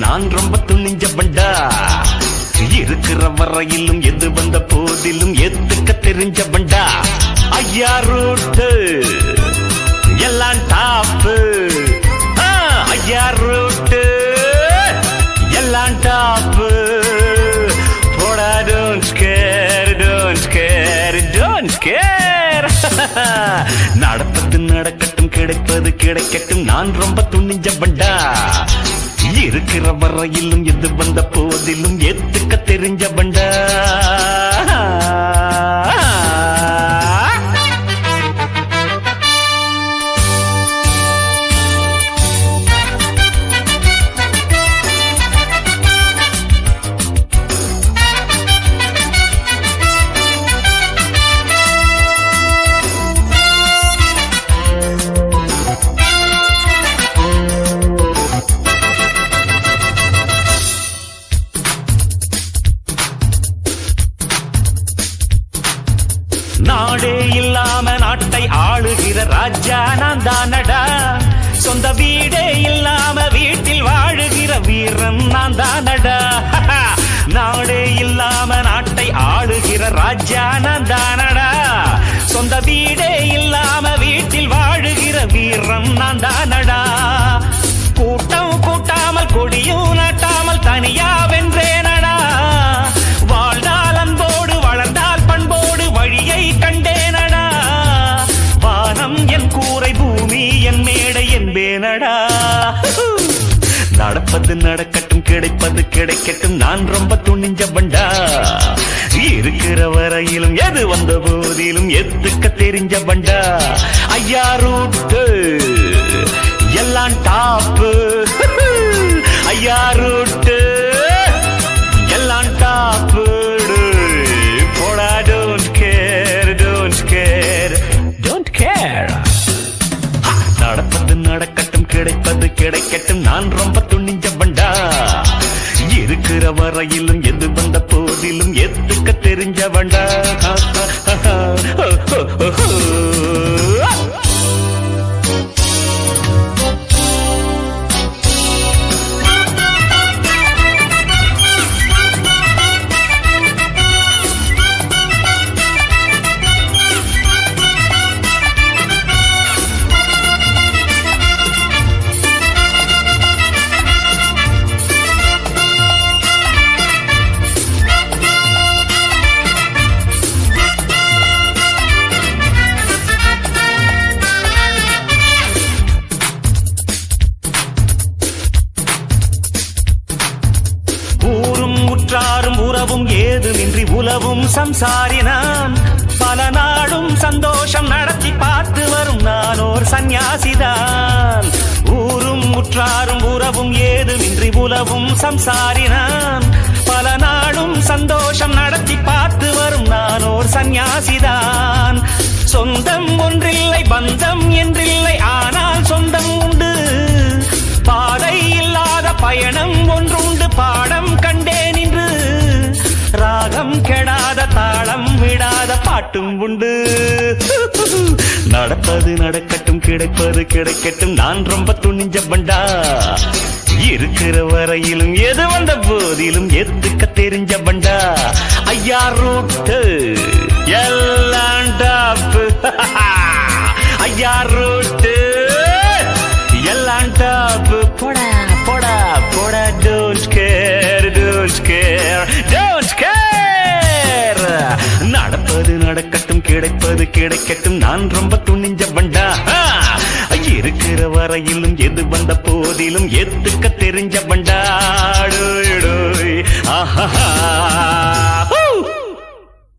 நான் ரொம்ப துணிஞ்ச பண்டா. இருக்கிற வரையிலும் எது வந்த போதிலும் ஏத்துக்க தெரிஞ்ச பண்டா. ஐயா ரூட்டு எல்லாம் டாப்பு. ஐயா ரூட்டு எல்லாம் டாப்பு. போடா don't scare don't scare don't scare. நடப்பது நடக்கட்டும் கிடைப்பது கிடைக்கட்டும் நான் ரொம்ப துணிஞ்ச பண்டா. இருக்கிற வரையிலும் எது வந்த போதிலும் ஏத்துக்க தெரிஞ்ச பண்டா. நாடே இல்லாம நாட்டை ஆளுகிற ராஜா நான் தானடா. சொந்த வீடே இல்லாம வீட்டில் வாழுகிற வீரன் நான் தானடா. நாடே இல்லாம நாட்டை ஆளுகிற ராஜா நான் தானடா. சொந்த வீடே இல்லாம வீட்டில் வாழுகிற வீரன் நான் தானடா. கூட்டம் கூட்டாமல் கொடியும் நாட்டாமல் தனியா வென்றேனடா. வாழ்ந்தால் அன்போடு வளர்ந்தால் பண்போடு வழியை கண்டேனடா. வானம் என் கூரை பூமி என் மேடை என்பேனடா. நடப்பது நடக்கட்டும் கிடைப்பது கிடைக்கட்டும் நான் ரொம்ப துணிஞ்ச பண்டா. இருக்கிற வரையிலும் எது வந்த போதிலும் எத்துக்க தெரிஞ்ச பண்டா. ஐயா ரூட்டு எல்லாம் டாப்பு. ஐயா ரூட்டு எல்லாம் டாப்பு. போடா don't care don't care don't care. நடப்பது நடக்கட்டும் கிடைப்பது கிடைக்கட்டும் நான் ரொம்ப துணிஞ்ச பண்டா. இருக்கிற வரையிலும் எது வந்த போதிலும் எத்துக்க தெரிஞ்ச பண்டா. உற்றாரும் உறவும் ஏதுமின்றி உலவும் சம்சாரினான். பல நாடும் சந்தோஷம் நடத்தி பார்த்து வரும் நானோர் சந்நியாசிதான். ஊரும் உற்றாரும் உறவும் ஏதுமின்றி உலவும் சம்சாரினான். பல நாடும் சந்தோஷம் நடத்தி பார்த்து வரும் நானோர் சந்நியாசிதான். சொந்தம் ஒன்றில்லை பந்தம் என்றில்லை ஆனால் சொந்தம் உண்டு. பாதை இல்லாத பயணம் ஒன்றுண்டு பாடம் கண்டேன் இன்று. ராகம் கெடாத தாளம் விடாத பாட்டும் உண்டு. நடப்பது நடக்கட்டும் கிடைப்பது கிடைக்கட்டும் நான் ரொம்ப துணிஞ்ச பண்டா. இருக்கிற வரையிலும் எது வந்த போதிலும் எத்துக்க தெரிஞ்ச பண்டா. ஐயா ரூட்டு எல்லாம் டாப்பு. ஐயா ரூட்டு எல்லாம் டாப்பு. போடா போடா போடா don't care don't care don't care. நடப்பது நடக்கட்டும் கிடைப்பது கிடைக்கட்டும் நான் ரொம்ப துணிஞ்ச பண்டா. இருக்கிற வரையிலும் எது வந்த போதிலும் எத்துக்க தெரிஞ்ச பண்டா. ஆஹா